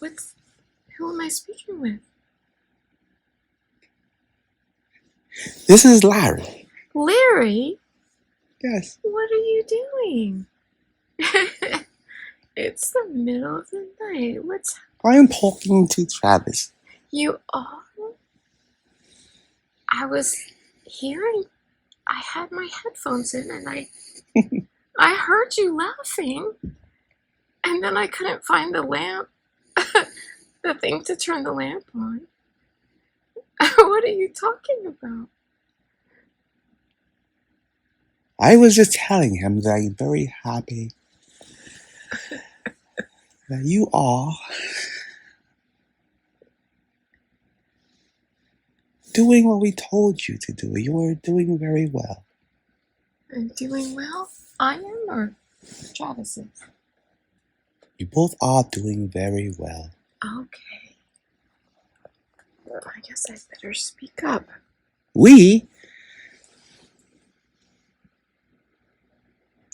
Who am I speaking with? This is Larry. Larry? Yes. What are you doing? It's the middle of the night. I am talking to Travis. You are? I was hearing, I had my headphones in and I heard you laughing. And then I couldn't find the lamp, the thing to turn the lamp on. What are you talking about? I was just telling him that I'm very happy that you are doing what we told you to do. You are doing very well. I'm doing well? I am, or Travis is? You both are doing very well. Okay. I guess I better speak up. We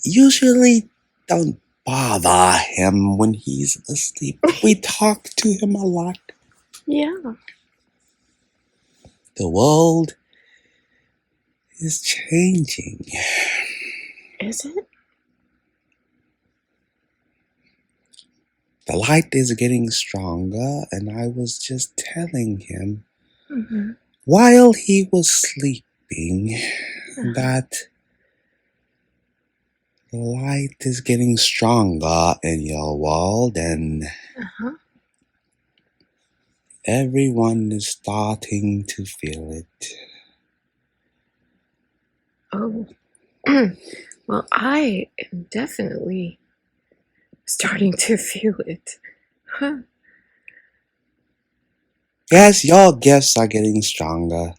usually don't bother him when he's asleep. We talk to him a lot. Yeah. The world is changing. Is it? The light is getting stronger, and I was just telling him while he was sleeping that the light is getting stronger in your world, and everyone is starting to feel it. Oh. Well, I am definitely starting to feel it. Yes, your gifts are getting stronger.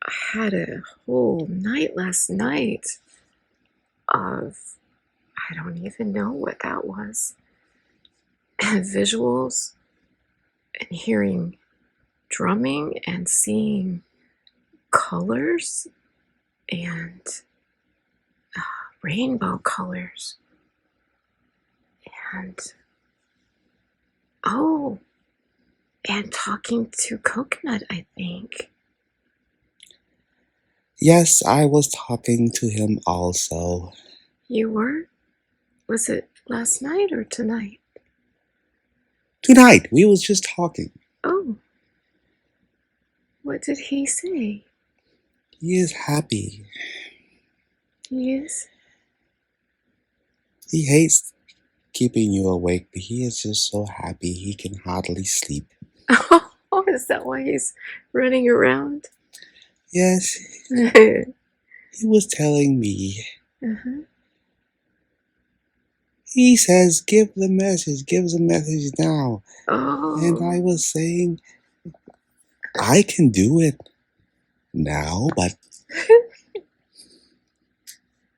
I had a whole night last night of, I don't even know what that was, visuals and hearing drumming and seeing colors and rainbow colors and and talking to Coconut, I think. Yes, I was talking to him also. You were? Was it last night or tonight? Tonight, we was just talking. Oh. What did he say? He is happy. He is? He hates keeping you awake, but he is just so happy he can hardly sleep. Oh, is that why he's running around? Yes. He was telling me. He says, give the message now. Oh. And I was saying, I can do it now, but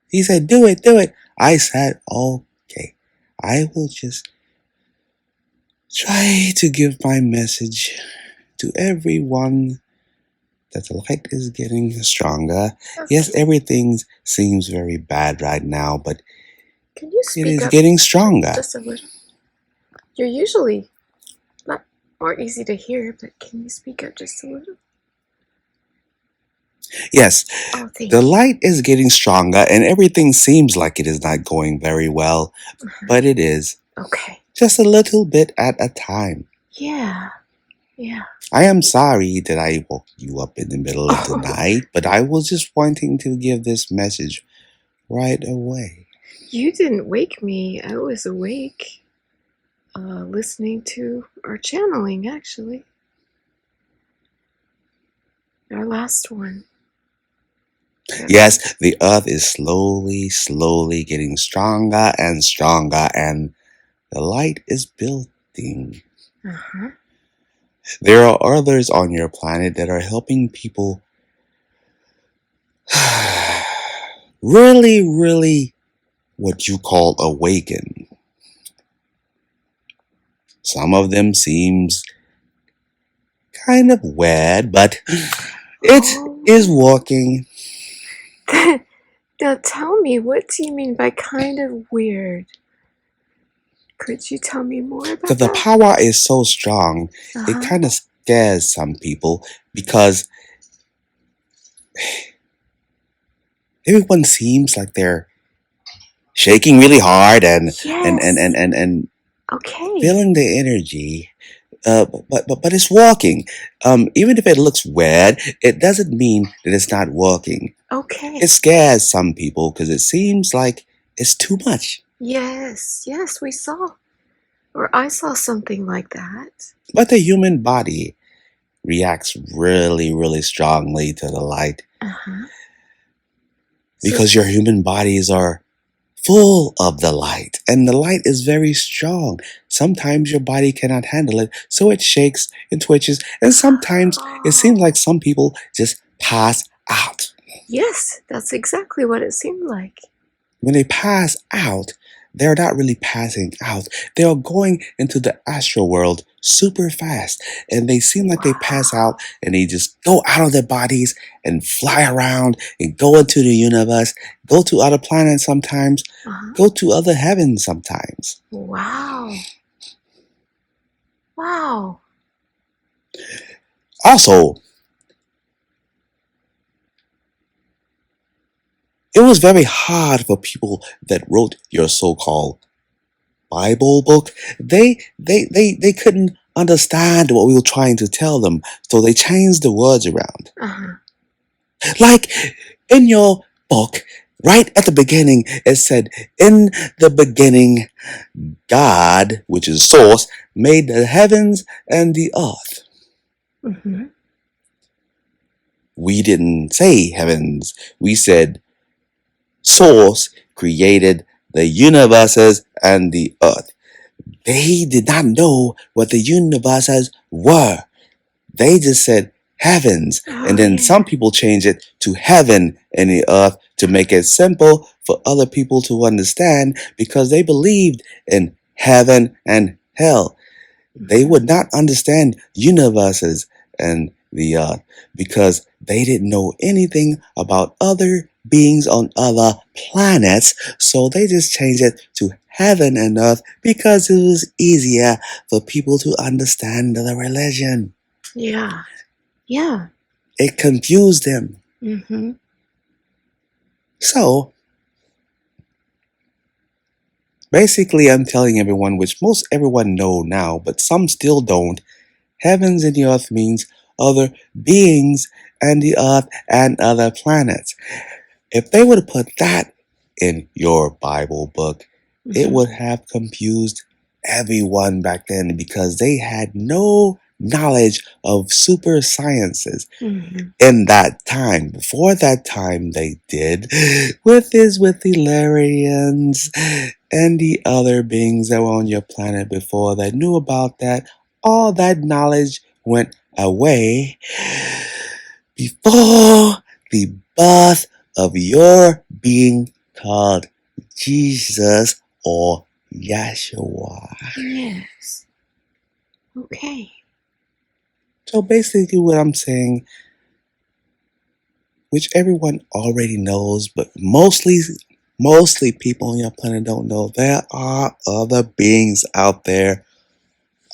he said, do it. I said, okay, I will just try to give my message to everyone that the light is getting stronger. Okay. Yes, everything seems very bad right now, but can you speak it is up getting stronger. just a little? You're usually not more easy to hear, but can you speak up just a little? Yes, the light is getting stronger and everything seems like it is not going very well, but it is. Okay. Just a little bit at a time. Yeah. I am sorry that I woke you up in the middle of the night, but I was just wanting to give this message right away. You didn't wake me. I was awake, listening to our channeling, actually. Our last one. Yes, the earth is slowly getting stronger and stronger, and the light is building. There are others on your planet that are helping people really what you call awaken. Some of them seems kind of weird, but it is working. Now tell me, what do you mean by kind of weird? Could you tell me more about Because the that? power is so strong, it kind of scares some people because everyone seems like they're shaking really hard and Yes. Okay. feeling the energy. But it's working. Even if it looks weird, it doesn't mean that it's not working. Okay. It scares some people because it seems like it's too much. Yes. Yes, we saw, or I saw something like that. But the human body reacts really, really strongly to the light Uh-huh. because your human bodies are full of the light, and the light is very strong. Sometimes your body cannot handle it, so it shakes and twitches, and sometimes it seems like some people just pass out. Yes, that's exactly what it seemed like. When they pass out, they're not really passing out. They're going into the astral world super fast, and they seem like they pass out and they just go out of their bodies and fly around and go into the universe, go to other planets sometimes, go to other heavens sometimes. Wow. Wow. Also, it was very hard for people that wrote your so-called Bible book. They couldn't understand what we were trying to tell them, so they changed the words around. Like in your book, right at the beginning, it said, "In the beginning, God, which is source, made the heavens and the earth." We didn't say heavens. We said source created the universes and the earth. They did not know what the universes were. They just said heavens. And then some people changed it to heaven and the earth to make it simple for other people to understand because they believed in heaven and hell. They would not understand universes and the earth because they didn't know anything about other beings on other planets, so they just changed it to heaven and earth because it was easier for people to understand the religion. Yeah. Yeah. It confused them. So basically, I'm telling everyone, which most everyone know now, but some still don't, heavens and the earth means other beings and the earth and other planets. If they would have put that in your Bible book, it would have confused everyone back then because they had no knowledge of super sciences in that time. Before that time, they did with the Larians and the other beings that were on your planet before that knew about that. All that knowledge went away before the birth of your being called Jesus or Yeshua. Yes. Okay. So basically what I'm saying, which everyone already knows, but mostly people on your planet don't know, there are other beings out there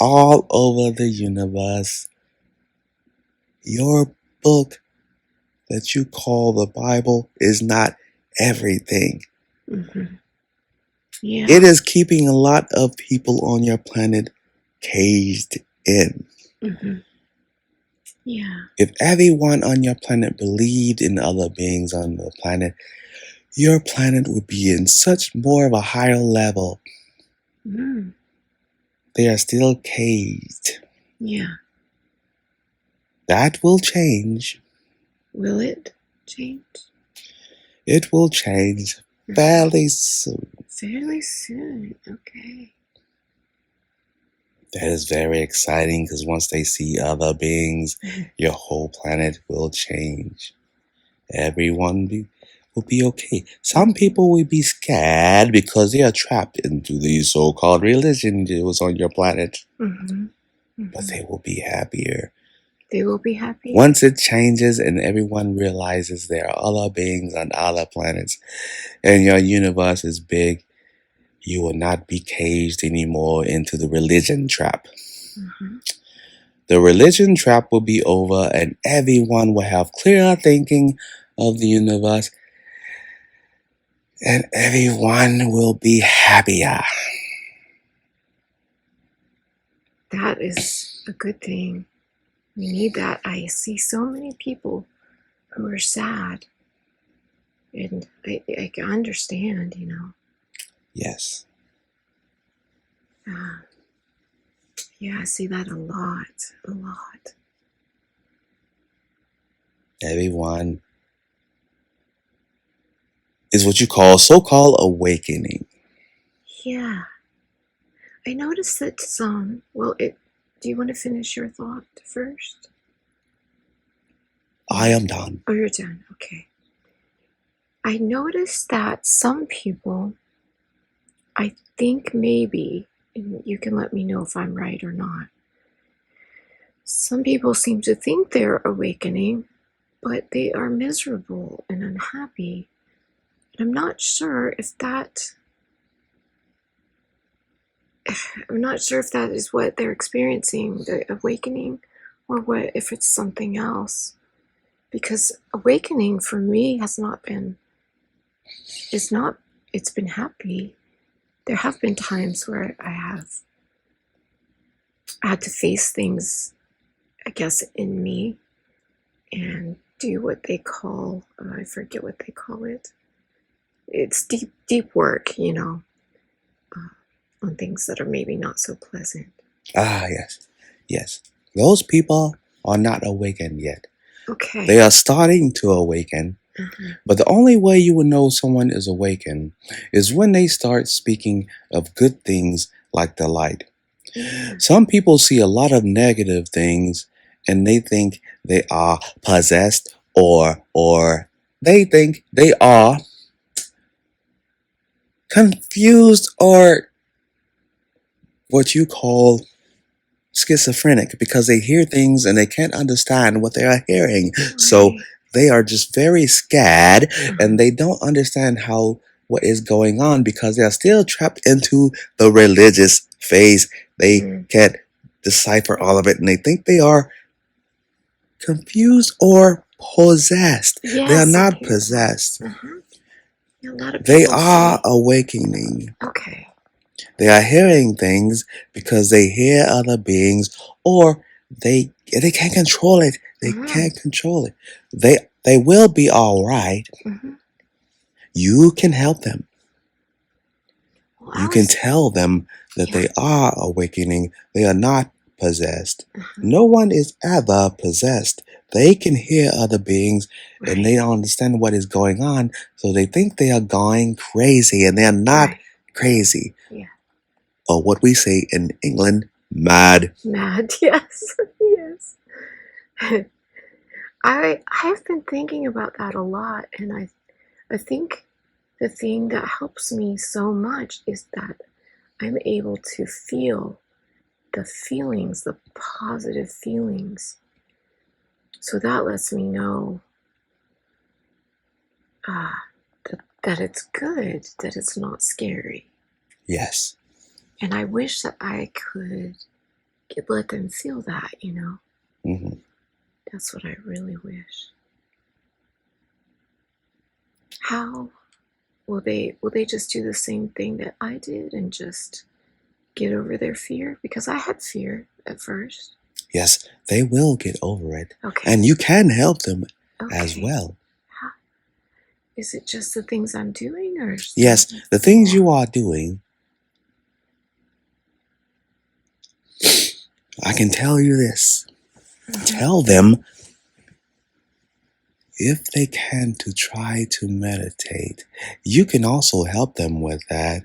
all over the universe. Your book that you call the Bible is not everything. Yeah. It is keeping a lot of people on your planet caged in. Yeah. If everyone on your planet believed in other beings on the planet, your planet would be in such more of a higher level. They are still caged. Yeah. That will change. Will it change? It will change fairly soon. Fairly soon. Okay. That is very exciting because once they see other beings, your whole planet will change. Everyone will be okay. Some people will be scared because they are trapped into these so-called religion that was on your planet. But they will be happier. They will be happy. Once it changes and everyone realizes there are other beings on other planets and your universe is big, you will not be caged anymore into the religion trap. Mm-hmm. The religion trap will be over and everyone will have clearer thinking of the universe and everyone will be happier. That is a good thing. We need that. I see so many people who are sad. And I can understand, you know. Yes. Yeah, I see that a lot. Everyone is what you call so-called awakening. Yeah. I noticed that do you want to finish your thought first? I am done. Oh, you're done. Okay. I noticed that some people, I think maybe, and you can let me know if I'm right or not, some people seem to think they're awakening, but they are miserable and unhappy. And I'm not sure if that is what they're experiencing, the awakening, or what if it's something else. Because awakening for me it's been happy. There have been times where I have had to face things, I guess, in me and do what they call, I forget what they call it. It's deep work, you know, on things that are maybe not so pleasant. Yes. Those people are not awakened yet. Okay. They are starting to awaken. Mm-hmm. But the only way you will know someone is awakened is when they start speaking of good things like the light. Mm-hmm. Some people see a lot of negative things and they think they are possessed or they think they are confused or what you call schizophrenic because they hear things and they can't understand what they are hearing. Right. So they are just very scared Mm-hmm. and they don't understand what is going on because they are still trapped into the religious phase. They can't decipher all of it and they think they are confused or possessed. Yes, they are not possessed. Mm-hmm. A lot of They people are say, awakening. okay. They are hearing things because they hear other beings or they can't control it. They Mm-hmm. can't control it. They will be all right. Mm-hmm. You can help them. Well, You can tell them that they are awakening. They are not possessed. Mm-hmm. No one is ever possessed. They can hear other beings and they don't understand what is going on. So they think they are going crazy and they are not crazy. Yeah. Or what we say in England, mad. Mad, yes. Yes. I've been thinking about that a lot, and I think the thing that helps me so much is that I'm able to feel the feelings, the positive feelings. So that lets me know that it's good, that it's not scary. Yes. And I wish that I could let them feel that, you know. Mm-hmm. That's what I really wish. How will they just do the same thing that I did and just get over their fear? Because I had fear at first. Yes, they will get over it. Okay. And you can help them as well. Is it just the things I'm doing, or yes, the things you are doing? I can tell you this. Mm-hmm. Tell them if they can to try to meditate. You can also help them with that.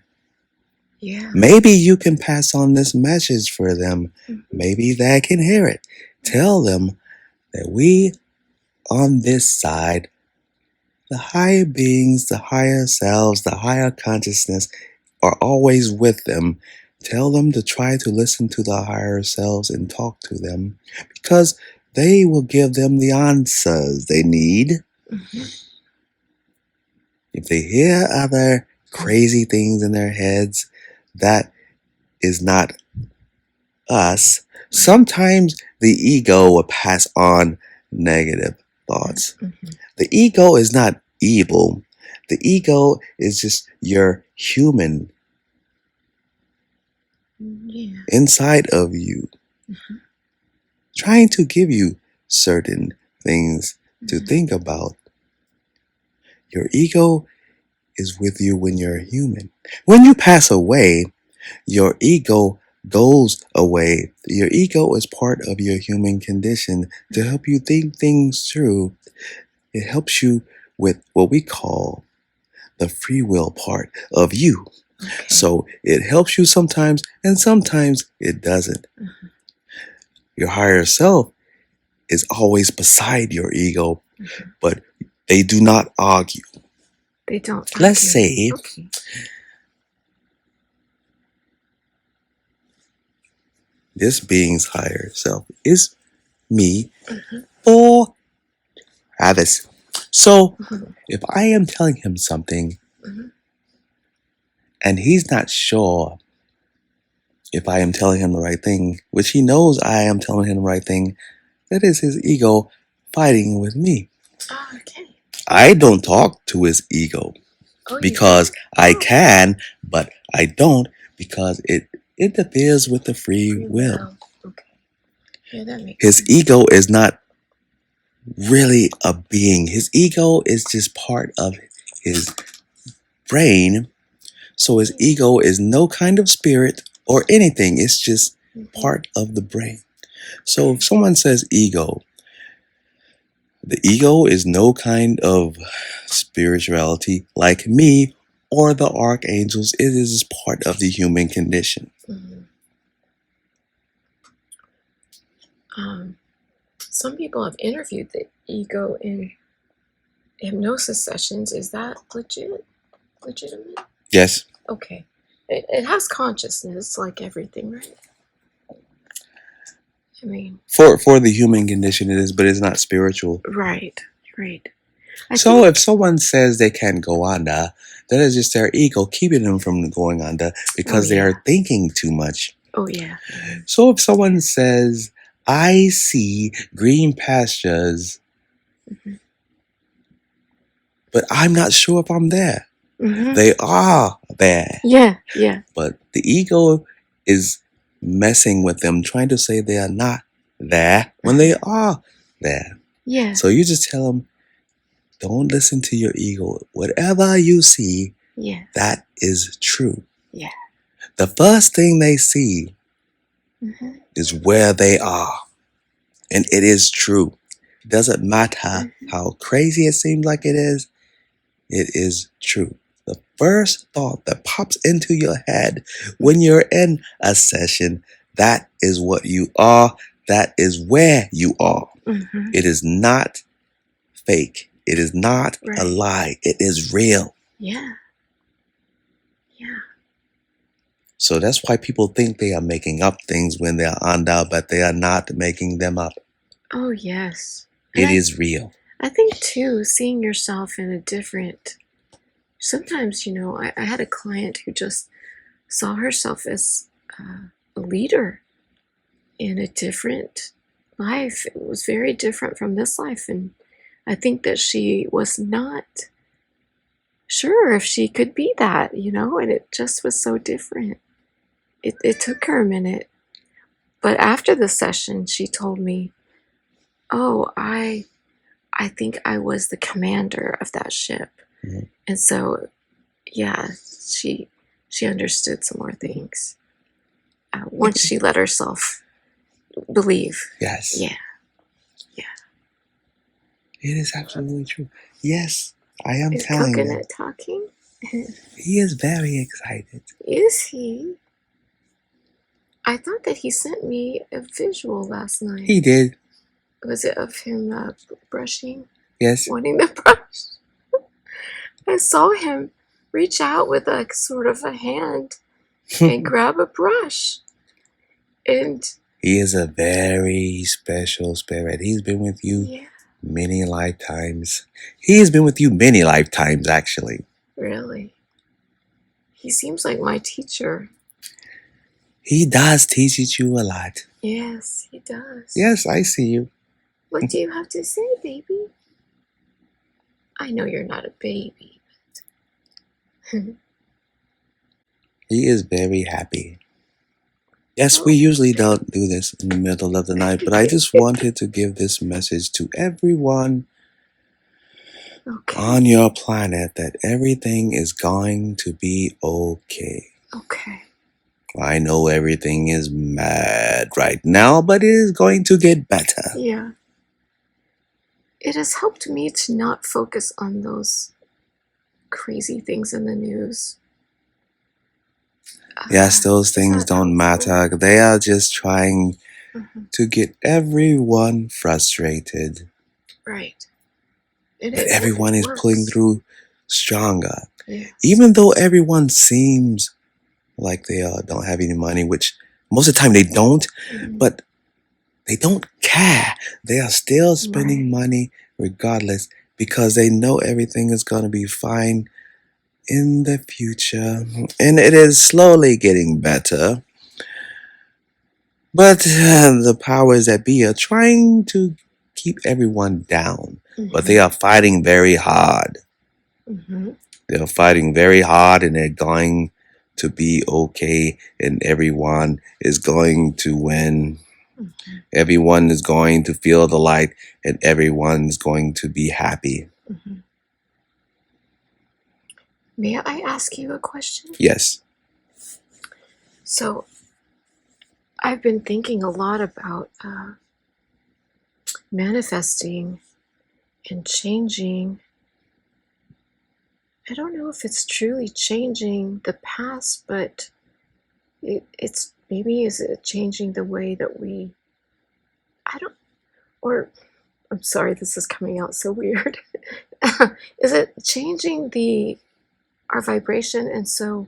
Yeah. Maybe you can pass on this message for them. Mm-hmm. Maybe they can hear it. Tell them that we on this side, the higher beings, the higher selves, the higher consciousness are always with them. Tell them to try to listen to the higher selves and talk to them because they will give them the answers they need. Mm-hmm. If they hear other crazy things in their heads. That is not us. Sometimes the ego will pass on negative thoughts. The ego is not evil. The ego is just your human inside of you, trying to give you certain things to think about. Your ego is with you when you're human. When you pass away, your ego goes away. Your ego is part of your human condition to help you think things through. It helps you with what we call the free will part of you. So it helps you sometimes, and sometimes it doesn't. Your higher self is always beside your ego, but they do not argue. They don't argue. Let's say this being's higher self is me or Travis. So if I am telling him something and he's not sure if I am telling him the right thing, which he knows I am telling him the right thing, that is his ego fighting with me. I don't talk to his ego because I can, but I don't because it interferes with the free will. His ego is not really a being. His ego is just part of his brain. So his ego is no kind of spirit or anything. It's just part of the brain. So if someone says ego, the ego is no kind of spirituality like me or the archangels. It is part of the human condition. Some people have interviewed the ego in hypnosis sessions. Is that legitimate? Yes. Okay. It has consciousness like everything, right? I mean, for the human condition it is, but it's not spiritual. Right. So if someone says they can't go under, that is just their ego keeping them from going under because they are thinking too much. Oh, yeah. So if someone says, I see green pastures, but I'm not sure if I'm there. They are there. Yeah. But the ego is messing with them, trying to say they are not there when they are there. Yeah. So you just tell them, don't listen to your ego. Whatever you see, that is true. Yeah. The first thing they see is where they are. And it is true. It doesn't matter how crazy it seems like it is true. The first thought that pops into your head when you're in a session, that is what you are. That is where you are. It is not fake. It is not a lie. It is real. Yeah. So that's why people think they are making up things when they are under, but they are not making them up. Oh, yes. It is real. I think, too, seeing yourself in a different... Sometimes, I had a client who just saw herself as a leader in a different life. It was very different from this life. And I think that she was not sure if she could be that, and it just was so different. It took her a minute. But after the session, she told me, oh, I think I was the commander of that ship. And so, yeah, she understood some more things once she let herself believe. Yes. Yeah. It is absolutely true. Yes, I am telling you. Is Coconut talking? He is very excited. Is he? I thought that he sent me a visual last night. He did. Was it of him brushing? Yes. Wanting the brush. I saw him reach out with a sort of a hand and grab a brush. And he is a very special spirit. He's been with you many lifetimes. He has been with you many lifetimes, actually. Really? He seems like my teacher. He does teach you a lot. Yes, he does. Yes, I see you. What do you have to say, baby? I know you're not a baby. He is very happy. Yes, we usually don't do this in the middle of the night, but I just wanted to give this message to everyone on your planet that everything is going to be okay. Okay. I know everything is mad right now, but it is going to get better. Yeah. It has helped me to not focus on those crazy things in the news. Yes, those things don't matter. They are just trying to get everyone frustrated. Right. But everyone is pulling through stronger. Yes. Even though everyone seems like they don't have any money, which most of the time they don't, but they don't care. They are still spending money regardless because they know everything is going to be fine in the future. And it is slowly getting better. But the powers that be are trying to keep everyone down. But they are fighting very hard. They're fighting very hard and they're going to be okay and everyone is going to win. Everyone is going to feel the light and everyone's going to be happy. May I ask you a question? Yes. So, I've been thinking a lot about manifesting and changing. I don't know if it's truly changing the past, but it's maybe is it changing the way that I'm sorry, this is coming out so weird. Is it changing our vibration and so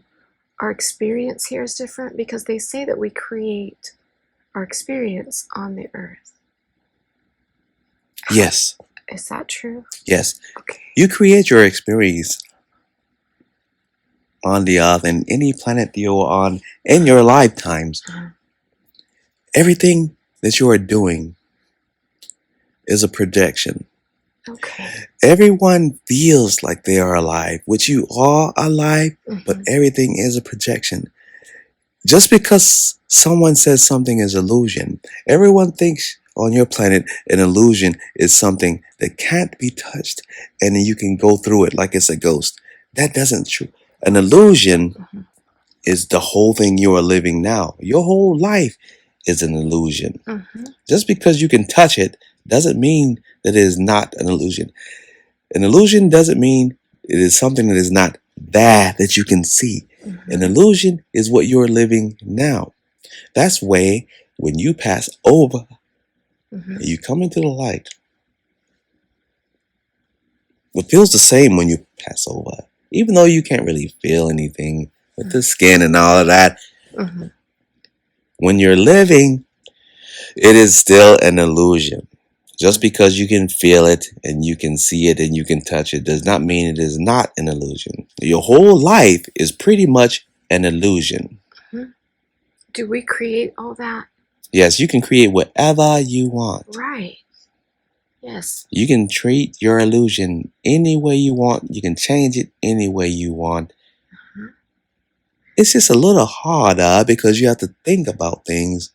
our experience here is different? Because they say that we create our experience on the earth. Yes. Is that true? Yes. Okay. You create your experience on the earth and any planet you're on in your lifetimes. Everything that you are doing is a projection. Okay. Everyone feels like they are alive, which you are alive, but everything is a projection. Just because someone says something is illusion, everyone thinks on your planet an illusion is something that can't be touched and then you can go through it like it's a ghost. That doesn't true. An illusion is the whole thing you are living now. Your whole life is an illusion. Just because you can touch it doesn't mean that it is not an illusion. An illusion doesn't mean it is something that is not there that you can see. An illusion is what you're living now. That's why when you pass over, you come into the light. It feels the same when you pass over, even though you can't really feel anything with the skin and all of that. When you're living, it is still an illusion. Just because you can feel it and you can see it and you can touch it does not mean it is not an illusion. Your whole life is pretty much an illusion. Do we create all that? Yes, you can create whatever you want. Right. Yes. You can treat your illusion any way you want. You can change it any way you want. It's just a little harder because you have to think about things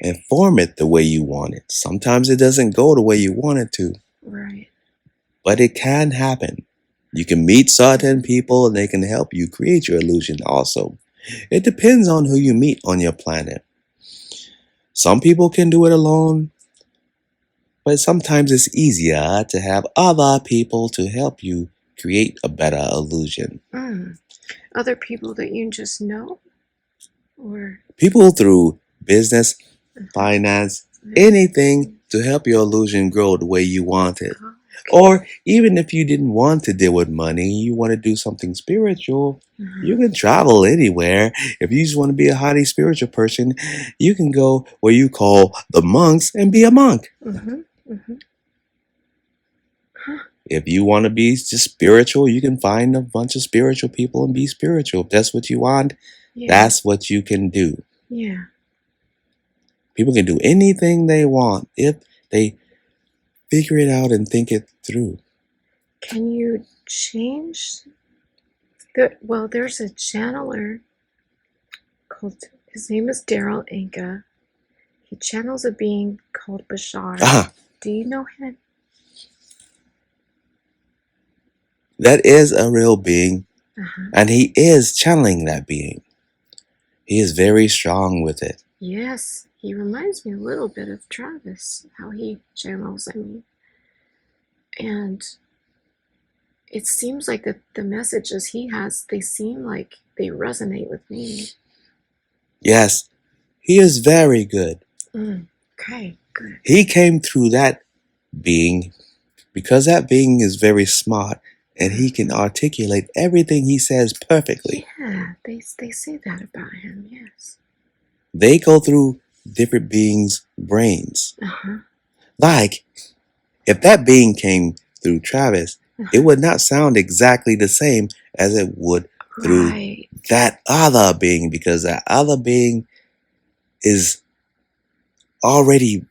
and form it the way you want it. Sometimes it doesn't go the way you want it to. Right. But it can happen. You can meet certain people and they can help you create your illusion also. It depends on who you meet on your planet. Some people can do it alone, but sometimes it's easier to have other people to help you create a better illusion. Other people that you just know? Or people through business, finance, anything to help your illusion grow the way you want it. Or even if you didn't want to deal with money, you want to do something spiritual, you can travel anywhere. If you just want to be a highly spiritual person, you can go where you call the monks and be a monk. If you want to be just spiritual, you can find a bunch of spiritual people and be spiritual. If that's what you want, that's what you can do. Yeah. People can do anything they want if they figure it out and think it through. Can you change well, there's a channeler called, his name is Daryl Inca. He channels a being called Bashar. Do you know him? That is a real being, and he is channeling that being. He is very strong with it. Yes, he reminds me a little bit of Travis, how he channels, and it seems like the messages he has, they seem like they resonate with me. Yes, he is very good. Okay, good. He came through that being because that being is very smart and he can articulate everything he says perfectly. Yeah, they say that about him, yes. They go through different beings' brains. Like, if that being came through Travis, it would not sound exactly the same as it would through that other being, because that other being is already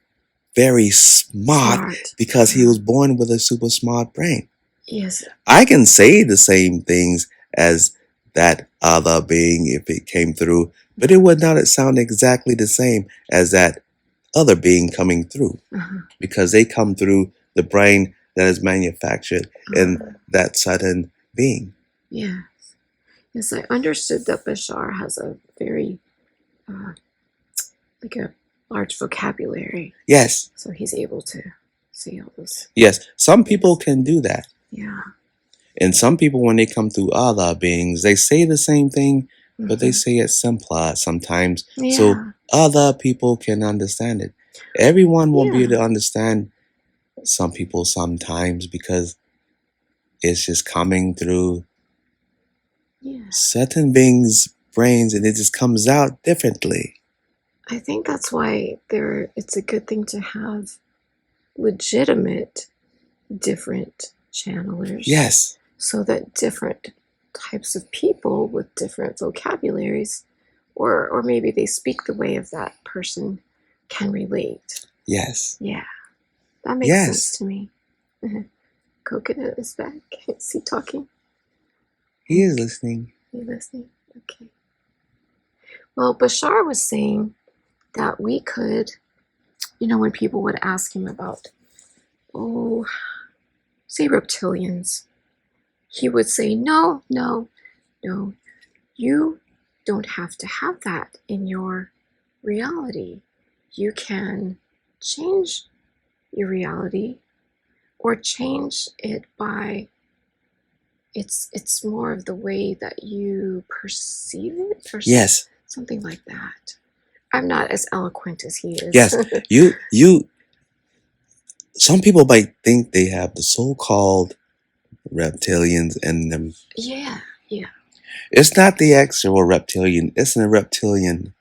very smart because he was born with a super smart brain. Yes. I can say the same things as that other being if it came through, but it would not sound exactly the same as that other being coming through, because they come through the brain that is manufactured in that certain being. Yes. Yes, I understood that Bashar has a very, like a large vocabulary. Yes. So he's able to say all this. Yes, some people can do that. Yeah. And some people, when they come through other beings, they say the same thing, but they say it simpler sometimes. Yeah. So other people can understand it. Everyone won't be able to understand some people sometimes because it's just coming through certain beings' brains and it just comes out differently. I think that's why it's a good thing to have legitimate different channelers. Yes. So that different types of people with different vocabularies, or maybe they speak the way of that person, can relate. Yes. Yeah. That makes sense to me. Coconut is back. Is he talking? He is listening. Are you listening? Okay. Well, Bashar was saying that we could, when people would ask him about, say reptilians, he would say, no, you don't have to have that in your reality. You can change your reality or change it by, it's more of the way that you perceive it or something like that. I'm not as eloquent as he is. Yes, some people might think they have the so-called reptilians in them. Yeah. It's not the actual reptilian, it's a reptilian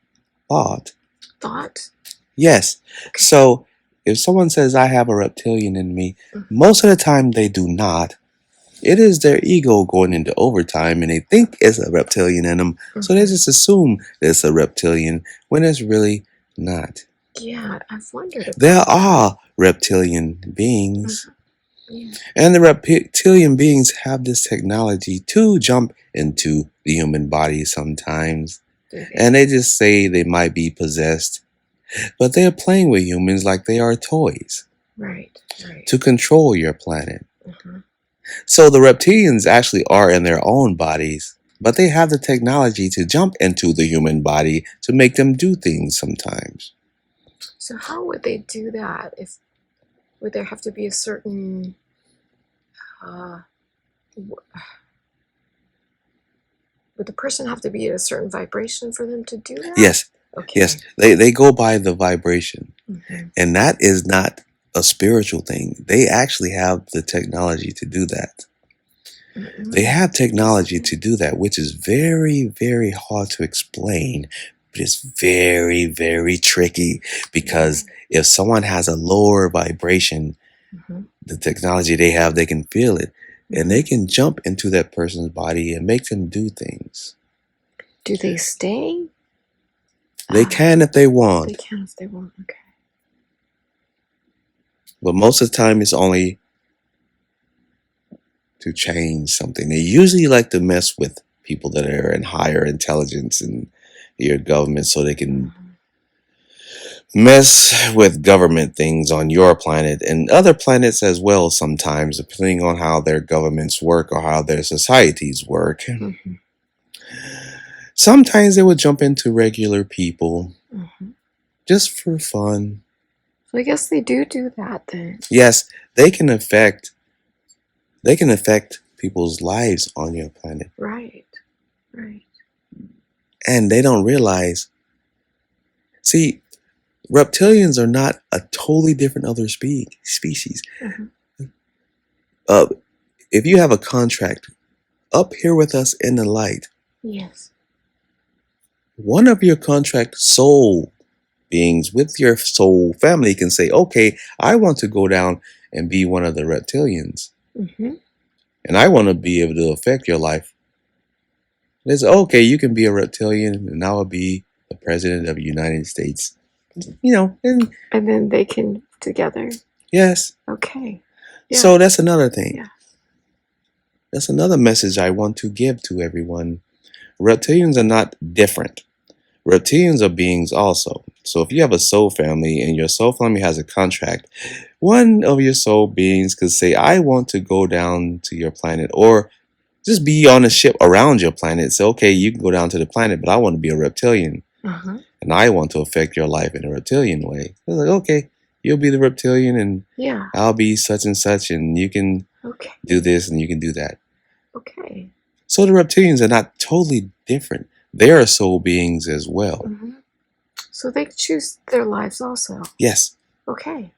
thought. Thought? Yes. Okay. So if someone says I have a reptilian in me, most of the time they do not. It is their ego going into overtime and they think it's a reptilian in them. So they just assume it's a reptilian when it's really not. Yeah, I've wondered about there are reptilian beings. And the reptilian beings have this technology to jump into the human body sometimes. And they just say they might be possessed. But they're playing with humans like they are toys. Right. To control your planet. So the reptilians actually are in their own bodies, but they have the technology to jump into the human body to make them do things sometimes. So how would they do that? Would there have to be a certain would the person have to be at a certain vibration for them to do that? Yes. Okay. Yes. They go by the vibration. And that is not a spiritual thing. They actually have the technology to do that. They have technology to do that, which is very, very hard to explain. But it's very, very tricky because if someone has a lower vibration, the technology they have, they can feel it. And they can jump into that person's body and make them do things. Do they stay? They can if they want. They can if they want, okay. But most of the time, it's only to change something. They usually like to mess with people that are in higher intelligence and your government so they can mess with government things on your planet and other planets as well sometimes, depending on how their governments work or how their societies work. Sometimes they would jump into regular people just for fun. So I guess they do that then. Yes, they can affect people's lives on your planet. Right. Right. And they don't realize. See, reptilians are not a totally different other species. If you have a contract up here with us in the light, yes, one of your contract soul beings with your soul family can say, okay, I want to go down and be one of the reptilians. And I want to be able to affect your life. They say, okay, you can be a reptilian and I will be the president of the United States. You know, and then they can together. Yes. Okay. Yeah. So that's another thing. Yeah. That's another message I want to give to everyone. Reptilians are not different. Reptilians are beings also. So if you have a soul family and your soul family has a contract, one of your soul beings could say, I want to go down to your planet, or just be on a ship around your planet. Say, okay, you can go down to the planet, but I want to be a reptilian. And I want to affect your life in a reptilian way. They're like, okay, you'll be the reptilian and I'll be such and such, and you can do this and you can do that. Okay. So the reptilians are not totally different. They are soul beings as well. So they choose their lives also. Yes. Okay.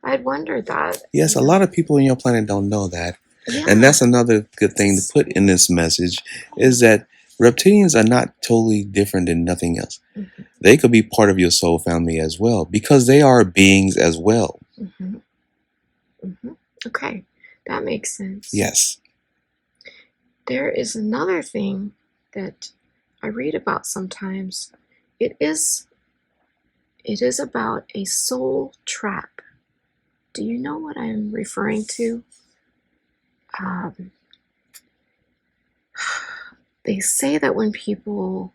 I'd wondered that. Yes, a lot of people on your planet don't know that. Yeah. And that's another good thing to put in this message, is that reptilians are not totally different than nothing else. They could be part of your soul family as well, because they are beings as well. Okay, that makes sense. Yes. There is another thing that I read about sometimes. It is about a soul trap. Do you know what I'm referring to? They say that when people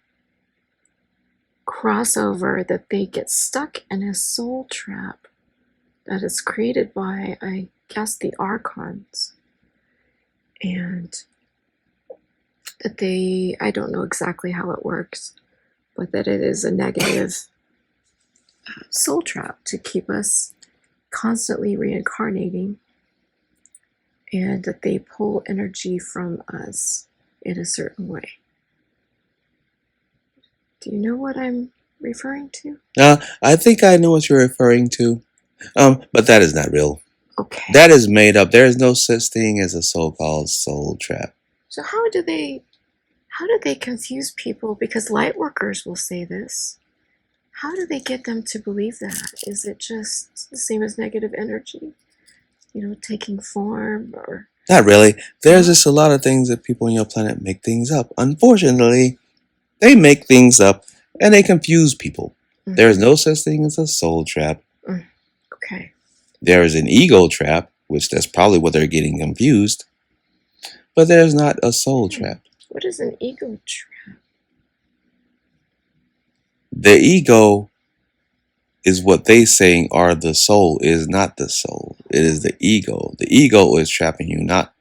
cross over, that they get stuck in a soul trap that is created by, I guess, the archons. And that I don't know exactly how it works, but that it is a negative soul trap to keep us constantly reincarnating, and that they pull energy from us in a certain way. Do you know what I'm referring to? I think I know what you're referring to, but that is not real. Okay. That is made up. There is no such thing as a so-called soul trap. So how do they confuse people? Because light workers will say this. How do they get them to believe that? Is it just the same as negative energy? Taking form, or... Not really. There's just a lot of things that people on your planet make things up. Unfortunately, they make things up and they confuse people. There is no such thing as a soul trap. Okay. There is an ego trap, which that's probably what they're getting confused. But there's not a soul trap. What is an ego trap? The ego is what they saying are the soul. It is not the soul. It is the ego. The ego is trapping you, not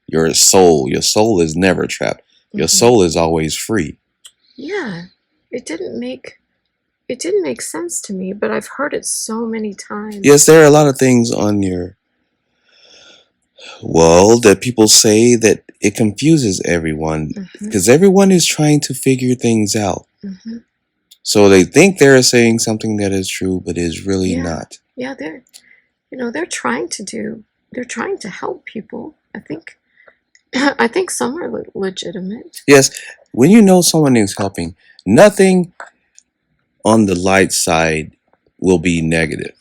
your soul. Your soul is never trapped. Your soul is always free. Yeah, it didn't make sense to me, but I've heard it so many times. Yes, there are a lot of things on your world that people say that it confuses everyone, because everyone is trying to figure things out. So they think they're saying something that is true, but is really not. Yeah, they're trying to help people. I think some are legitimate. Yes, when you know someone is helping, nothing on the light side will be negative.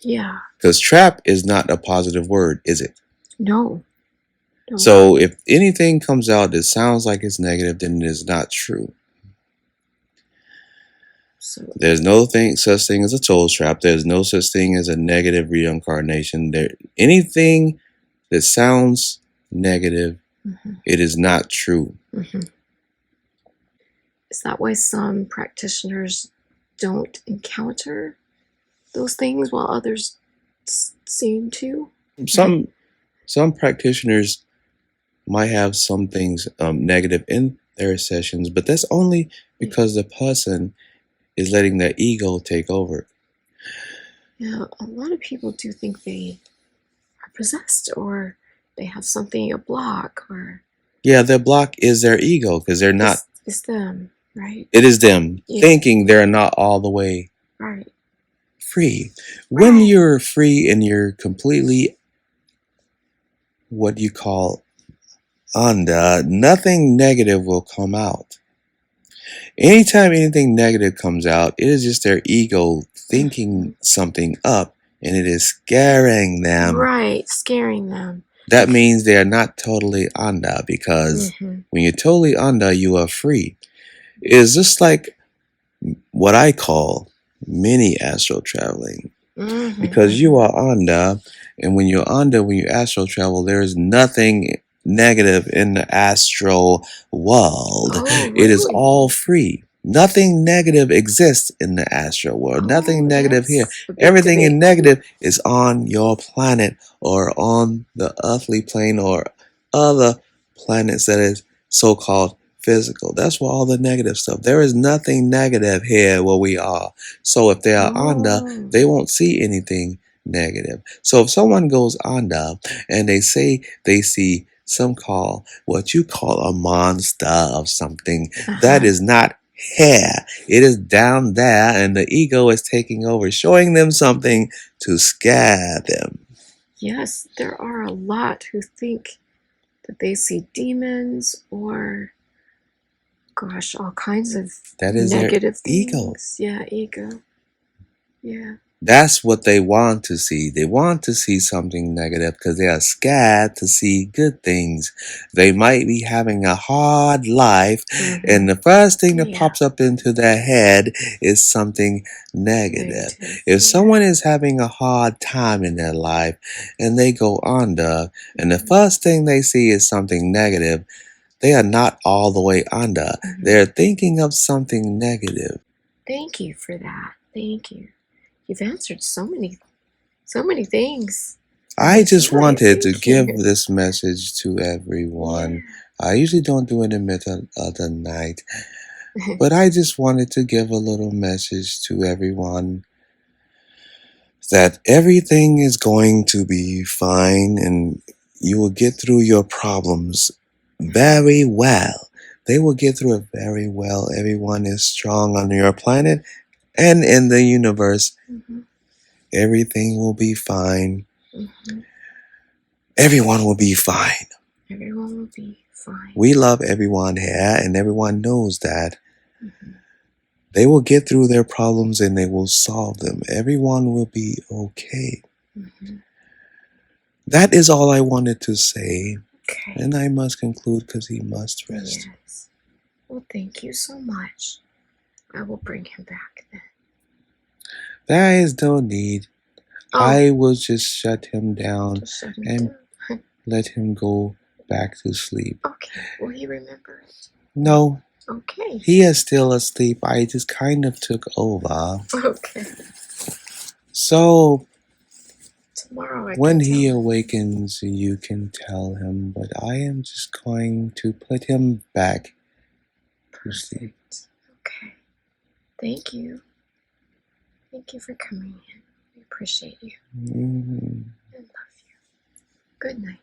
Yeah. Because trap is not a positive word, is it? No. No. So if anything comes out that sounds like it's negative, then it is not true. So, There's no such thing as a soul trap. There's no such thing as a negative reincarnation. Anything that sounds negative, it is not true. Is that why some practitioners don't encounter those things while others seem to? Some practitioners might have some things negative in their sessions, but that's only because the person is letting their ego take over. Yeah, a lot of people do think they are possessed or they have something, a block, or... Yeah, their block is their ego because they're not... It's them, right? It is them thinking they're not all the way free. When you're free and you're completely what you call anda, nothing negative will come out. Anytime anything negative comes out, it is just their ego thinking something up, and it is scaring them. Right, scaring them. That means they are not totally anda, because when you're totally anda, you are free. It is just like what I call mini astral traveling. Because you are anda, and when you're anda, when you astral travel, there is nothing negative in the astral world. It is all free. Nothing negative exists in the astral world. Nothing negative here. Everything in negative is on your planet or on the earthly plane or other planets that is so-called physical. That's where all the negative stuff. There is nothing negative here where we are. So if they are anda, they won't see anything negative. So if someone goes anda and they say they see what you call a monster of something, that is not here. It is down there, and the ego is taking over, showing them something to scare them. Yes, there are a lot who think that they see demons or, gosh, all kinds of negative things. Ego. Yeah, ego. Yeah. That's what they want to see. They want to see something negative because they are scared to see good things. They might be having a hard life, and the first thing that pops up into their head is something negative. If someone is having a hard time in their life and they go under, and the first thing they see is something negative, they are not all the way under. They're thinking of something negative. Thank you for that. Thank you. You've answered so many things. I just wanted to give this message to everyone. I usually don't do it in the middle of the night, but I just wanted to give a little message to everyone that everything is going to be fine and you will get through your problems very well. They will get through it very well. Everyone is strong on your planet and in the universe. Everything will be fine. Everyone will be fine. Everyone will be fine. We love everyone here, and everyone knows that. They will get through their problems and they will solve them. Everyone will be okay. That is all I wanted to say. And I must conclude because he must rest. Yes. Well, thank you so much. I will bring him back then. There is no need. I will just shut him down and let him go back to sleep. Okay. Will he remember it? No. Okay. He is still asleep. I just kind of took over. Okay. So, tomorrow when he awakens, you can tell him, but I am just going to put him back to sleep. Okay. Thank you. Thank you for coming in. I appreciate you. I love you. Good night.